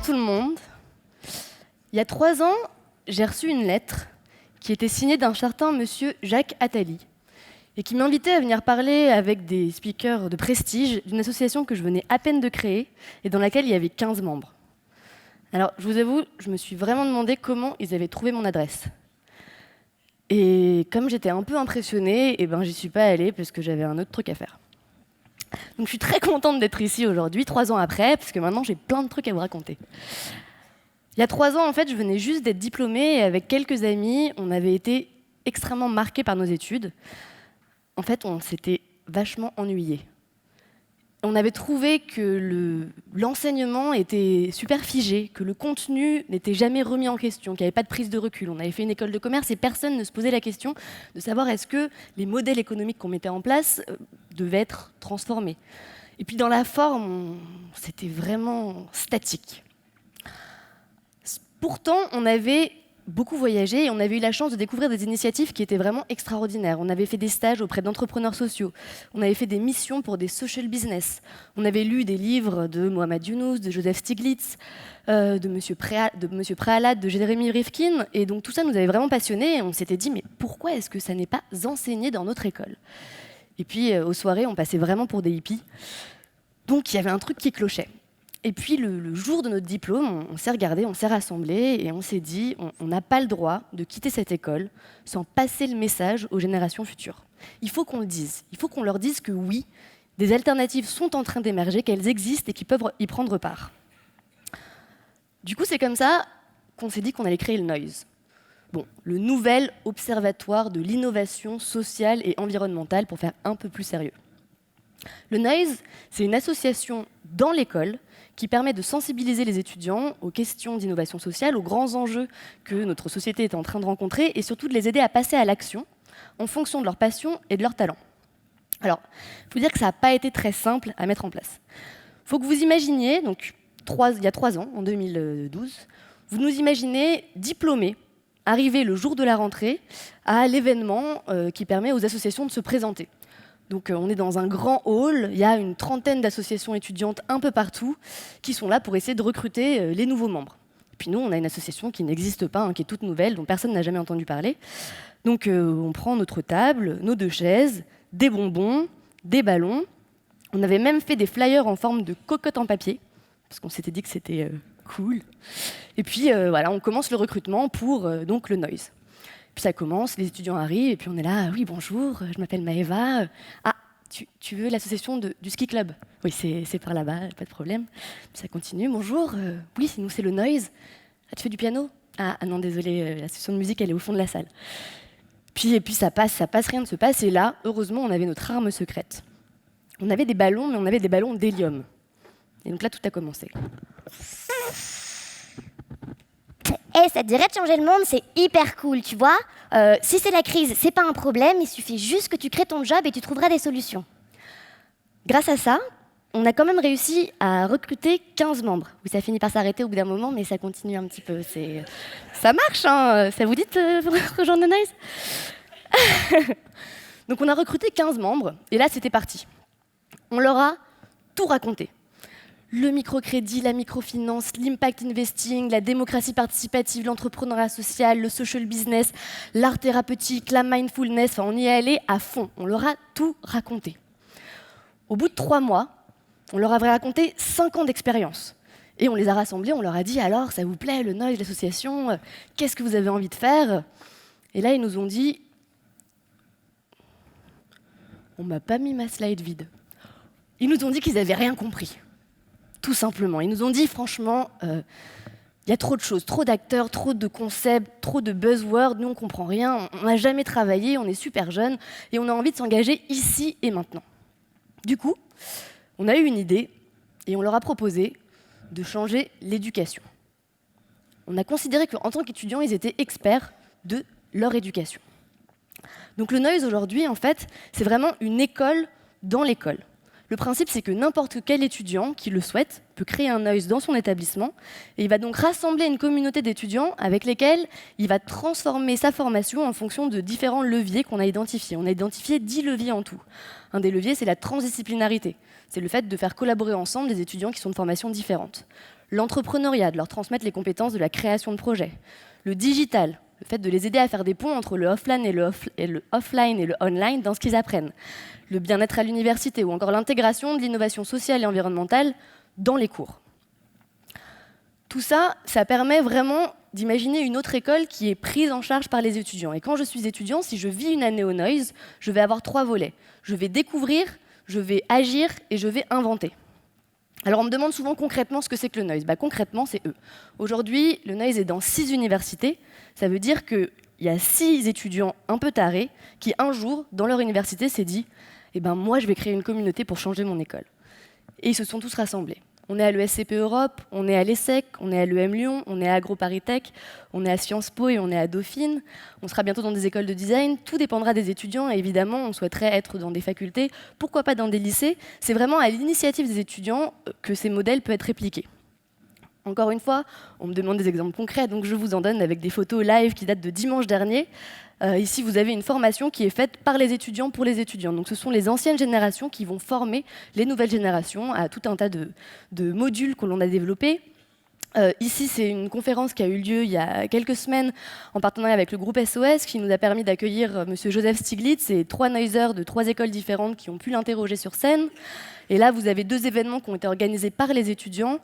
tout le monde. Il y a 3 ans, j'ai reçu une lettre qui était signée d'un certain monsieur Jacques Attali et qui m'invitait à venir parler avec des speakers de prestige d'une association que je venais à peine de créer et dans laquelle il y avait 15 membres. Alors, je vous avoue, je me suis vraiment demandé comment ils avaient trouvé mon adresse. Et comme j'étais un peu impressionnée, j'y suis pas allée parce que j'avais un autre truc à faire. Donc je suis très contente d'être ici aujourd'hui, 3 ans après, parce que maintenant j'ai plein de trucs à vous raconter. Il y a 3 ans, en fait, je venais juste d'être diplômée et avec quelques amis, on avait été extrêmement marqués par nos études. En fait, on s'était vachement ennuyés. On avait trouvé que l'enseignement était super figé, que le contenu n'était jamais remis en question, qu'il n'y avait pas de prise de recul. On avait fait une école de commerce et personne ne se posait la question de savoir est-ce que les modèles économiques qu'on mettait en place devaient être transformés. Et puis dans la forme, c'était vraiment statique. Pourtant, on avait beaucoup voyagé et on avait eu la chance de découvrir des initiatives qui étaient vraiment extraordinaires. On avait fait des stages auprès d'entrepreneurs sociaux, on avait fait des missions pour des social business, on avait lu des livres de Mohamed Younous, de Joseph Stiglitz, de Monsieur Prahalad, de Jérémy Rifkin, et donc tout ça nous avait vraiment passionnés et on s'était dit mais pourquoi est-ce que ça n'est pas enseigné dans notre école? Et puis aux soirées, on passait vraiment pour des hippies, donc il y avait un truc qui clochait. Et puis, le jour de notre diplôme, on s'est regardé, on s'est rassemblés et on s'est dit on n'a pas le droit de quitter cette école sans passer le message aux générations futures. Il faut qu'on le dise. Il faut qu'on leur dise que oui, des alternatives sont en train d'émerger, qu'elles existent et qu'ils peuvent y prendre part. Du coup, c'est comme ça qu'on s'est dit qu'on allait créer le Noise. Bon, le nouvel observatoire de l'innovation sociale et environnementale pour faire un peu plus sérieux. Le Noise, c'est une association dans l'école qui permet de sensibiliser les étudiants aux questions d'innovation sociale, aux grands enjeux que notre société est en train de rencontrer et surtout de les aider à passer à l'action en fonction de leur passion et de leur talent. Alors, il faut dire que ça n'a pas été très simple à mettre en place. Il faut que vous imaginiez, donc il y a 3 ans, en 2012, vous nous imaginez diplômés, arriver le jour de la rentrée à l'événement qui permet aux associations de se présenter. Donc on est dans un grand hall, il y a une 30aine d'associations étudiantes un peu partout qui sont là pour essayer de recruter les nouveaux membres. Et puis nous, on a une association qui n'existe pas, qui est toute nouvelle, dont personne n'a jamais entendu parler. Donc on prend notre table, nos 2 chaises, des bonbons, des ballons. On avait même fait des flyers en forme de cocotte en papier, parce qu'on s'était dit que c'était cool. Et puis voilà, on commence le recrutement pour donc le Noise. Puis ça commence, les étudiants arrivent, et puis on est là, oui, bonjour, je m'appelle Maëva. Ah, tu veux l'association du ski club? Oui, c'est par là-bas, pas de problème. Puis ça continue, bonjour, oui, nous c'est le Noise. Ah, tu fais du piano? Ah non, désolé, l'association de musique, elle est au fond de la salle. Puis ça passe, rien ne se passe, et là, heureusement, on avait notre arme secrète. On avait des ballons, mais on avait des ballons d'hélium. Et donc là, tout a commencé. Ça te dirait de changer le monde, c'est hyper cool, tu vois. Si c'est la crise, c'est pas un problème, il suffit juste que tu crées ton job et tu trouveras des solutions. Grâce à ça, on a quand même réussi à recruter 15 membres. Oui, ça finit par s'arrêter au bout d'un moment, mais ça continue un petit peu. Ça marche, hein. Ça vous dit de rejoindre le Noise? Donc on a recruté 15 membres, et là c'était parti. On leur a tout raconté. Le microcrédit, la microfinance, l'impact investing, la démocratie participative, l'entrepreneuriat social, le social business, l'art thérapeutique, la mindfulness, on y est allé à fond. On leur a tout raconté. Au bout de 3 mois, on leur avait raconté 5 ans d'expérience. Et on les a rassemblés, on leur a dit « Alors, ça vous plaît, le Noise, l'association, qu'est-ce que vous avez envie de faire ?» Et là, ils nous ont dit « On m'a pas mis ma slide vide. » Ils nous ont dit qu'ils n'avaient rien compris. Tout simplement. Ils nous ont dit, franchement, il y a trop de choses, trop d'acteurs, trop de concepts, trop de buzzwords, nous on ne comprend rien, on n'a jamais travaillé, on est super jeunes et on a envie de s'engager ici et maintenant. Du coup, on a eu une idée et on leur a proposé de changer l'éducation. On a considéré qu'en tant qu'étudiants, ils étaient experts de leur éducation. Donc le Noise aujourd'hui, en fait, c'est vraiment une école dans l'école. Le principe, c'est que n'importe quel étudiant qui le souhaite peut créer un noise dans son établissement et il va donc rassembler une communauté d'étudiants avec lesquels il va transformer sa formation en fonction de différents leviers qu'on a identifiés. On a identifié 10 leviers en tout. Un des leviers, c'est la transdisciplinarité. C'est le fait de faire collaborer ensemble des étudiants qui sont de formations différentes. L'entrepreneuriat, de leur transmettre les compétences de la création de projets. Le digital, le fait de les aider à faire des ponts entre le offline et le offline et le online dans ce qu'ils apprennent. Le bien-être à l'université ou encore l'intégration de l'innovation sociale et environnementale dans les cours. Tout ça, ça permet vraiment d'imaginer une autre école qui est prise en charge par les étudiants. Et quand je suis étudiant, si je vis une année au Noise, je vais avoir 3 volets. Je vais découvrir, je vais agir et je vais inventer. Alors on me demande souvent concrètement ce que c'est que le Noise. Concrètement, c'est eux. Aujourd'hui, le Noise est dans 6 universités. Ça veut dire qu'il y a 6 étudiants un peu tarés qui, un jour, dans leur université, s'est dit « moi, je vais créer une communauté pour changer mon école ». Et ils se sont tous rassemblés. On est à l'ESCP Europe, on est à l'ESSEC, on est à l'EM Lyon, on est à AgroParisTech, on est à Sciences Po et on est à Dauphine. On sera bientôt dans des écoles de design. Tout dépendra des étudiants et évidemment, on souhaiterait être dans des facultés. Pourquoi pas dans des lycées? C'est vraiment à l'initiative des étudiants que ces modèles peuvent être répliqués. Encore une fois, on me demande des exemples concrets, donc je vous en donne avec des photos live qui datent de dimanche dernier. Ici, vous avez une formation qui est faite par les étudiants pour les étudiants. Donc, ce sont les anciennes générations qui vont former les nouvelles générations à tout un tas de modules que l'on a développés. Ici, c'est une conférence qui a eu lieu il y a quelques semaines en partenariat avec le groupe SOS qui nous a permis d'accueillir M. Joseph Stiglitz et 3 noiseurs de 3 écoles différentes qui ont pu l'interroger sur scène. Et là, vous avez 2 événements qui ont été organisés par les étudiants.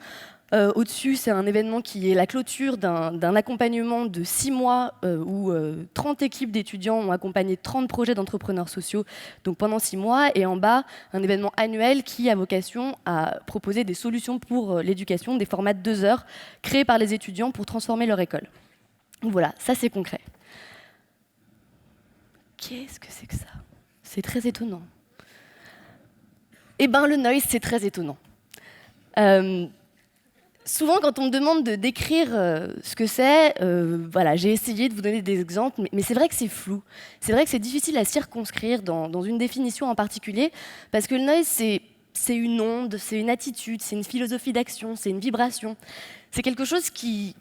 Au-dessus, c'est un événement qui est la clôture d'un accompagnement de 6 mois où 30 équipes d'étudiants ont accompagné 30 projets d'entrepreneurs sociaux donc pendant 6 mois. Et en bas, un événement annuel qui a vocation à proposer des solutions pour l'éducation, des formats de 2 heures créés par les étudiants pour transformer leur école. Donc voilà, ça c'est concret. Qu'est-ce que c'est que ça? C'est très étonnant. Le Noise, c'est très étonnant. Souvent, quand on me demande de décrire ce que c'est, j'ai essayé de vous donner des exemples, mais c'est vrai que c'est flou. C'est vrai que c'est difficile à circonscrire dans une définition en particulier, parce que le Noise, c'est une onde, c'est une attitude, c'est une philosophie d'action, c'est une vibration. C'est quelque chose qui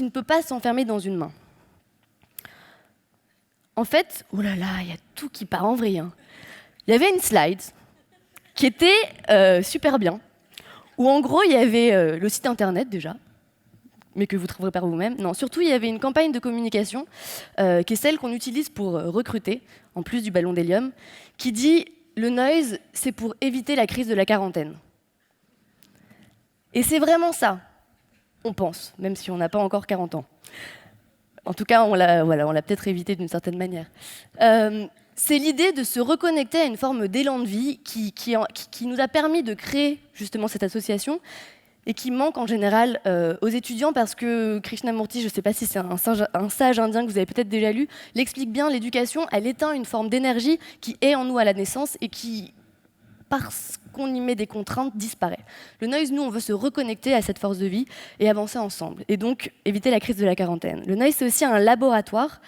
ne peut pas s'enfermer dans une main. En fait, oh là là, il y a tout qui part en vrille. Il y avait une slide qui était super bien, où en gros, il y avait le site internet déjà, mais que vous trouverez par vous-même. Non, surtout, il y avait une campagne de communication, qui est celle qu'on utilise pour recruter, en plus du ballon d'hélium, qui dit « Le Noise, c'est pour éviter la crise de la quarantaine ». Et c'est vraiment ça, on pense, même si on n'a pas encore 40 ans. En tout cas, on l'a peut-être évité d'une certaine manière. C'est l'idée de se reconnecter à une forme d'élan de vie qui nous a permis de créer justement cette association et qui manque en général aux étudiants parce que Krishnamurti, je ne sais pas si c'est un sage indien que vous avez peut-être déjà lu, l'explique bien, l'éducation, elle éteint une forme d'énergie qui est en nous à la naissance et qui, parce qu'on y met des contraintes, disparaît. Le Noise, nous, on veut se reconnecter à cette force de vie et avancer ensemble. Et donc, éviter la crise de la quarantaine. Le Noise, c'est aussi un laboratoire.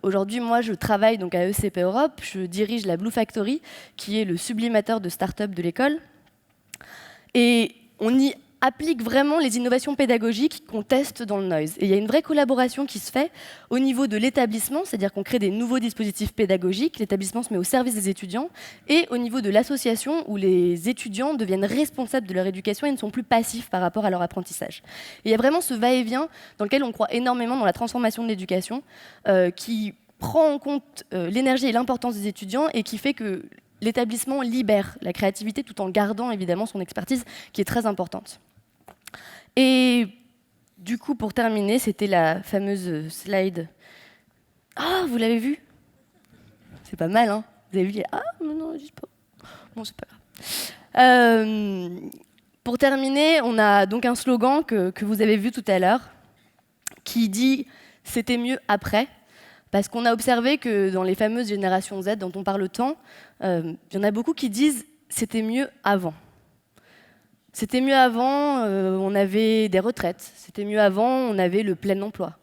Aujourd'hui, moi, je travaille donc à ECP Europe. Je dirige la Blue Factory, qui est le sublimateur de start-up de l'école. Et on y applique vraiment les innovations pédagogiques qu'on teste dans le Noise. Et il y a une vraie collaboration qui se fait au niveau de l'établissement, c'est-à-dire qu'on crée des nouveaux dispositifs pédagogiques, l'établissement se met au service des étudiants, et au niveau de l'association où les étudiants deviennent responsables de leur éducation et ne sont plus passifs par rapport à leur apprentissage. Et il y a vraiment ce va-et-vient dans lequel on croit énormément dans la transformation de l'éducation, qui prend en compte l'énergie et l'importance des étudiants et qui fait que l'établissement libère la créativité tout en gardant évidemment son expertise qui est très importante. Et du coup, pour terminer, c'était la fameuse slide. Ah, vous l'avez vu? C'est pas mal, hein? Vous avez vu? Ah, mais non, dis pas. Bon, c'est pas grave. Pour terminer, on a donc un slogan que vous avez vu tout à l'heure, qui dit « C'était mieux après ». Parce qu'on a observé que dans les fameuses générations Z dont on parle tant, il y en a beaucoup qui disent « C'était mieux avant ». C'était mieux avant, on avait des retraites. C'était mieux avant, on avait le plein emploi.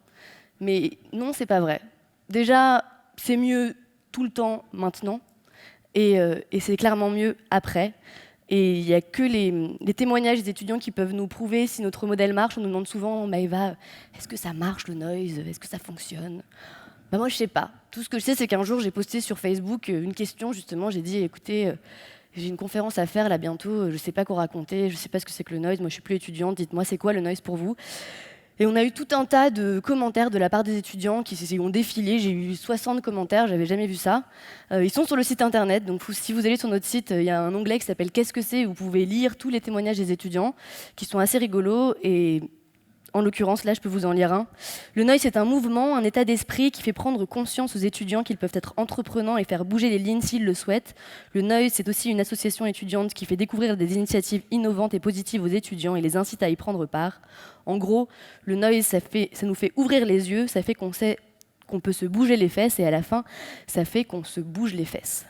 Mais non, c'est pas vrai. Déjà, c'est mieux tout le temps maintenant, et c'est clairement mieux après. Et il n'y a que les témoignages des étudiants qui peuvent nous prouver si notre modèle marche. On nous demande souvent, Maëva, est-ce que ça marche le noise? Est-ce que ça fonctionne? Moi, je ne sais pas. Tout ce que je sais, c'est qu'un jour, j'ai posté sur Facebook une question, justement. J'ai dit, écoutez, j'ai une conférence à faire là bientôt, je ne sais pas quoi raconter, je ne sais pas ce que c'est que le noise, moi je ne suis plus étudiante, dites-moi c'est quoi le noise pour vous? Et on a eu tout un tas de commentaires de la part des étudiants qui ont défilé. J'ai eu 60 commentaires, j'avais jamais vu ça. Ils sont sur le site internet, donc si vous allez sur notre site, il y a un onglet qui s'appelle Qu'est-ce que c'est où vous pouvez lire tous les témoignages des étudiants, qui sont assez rigolos. Et en l'occurrence, là, je peux vous en lire un. Le noise, c'est un mouvement, un état d'esprit qui fait prendre conscience aux étudiants qu'ils peuvent être entreprenants et faire bouger les lignes s'ils le souhaitent. Le noise, c'est aussi une association étudiante qui fait découvrir des initiatives innovantes et positives aux étudiants et les incite à y prendre part. En gros, le noise, ça nous fait ouvrir les yeux, ça fait qu'on sait qu'on peut se bouger les fesses et à la fin, ça fait qu'on se bouge les fesses.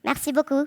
Merci beaucoup.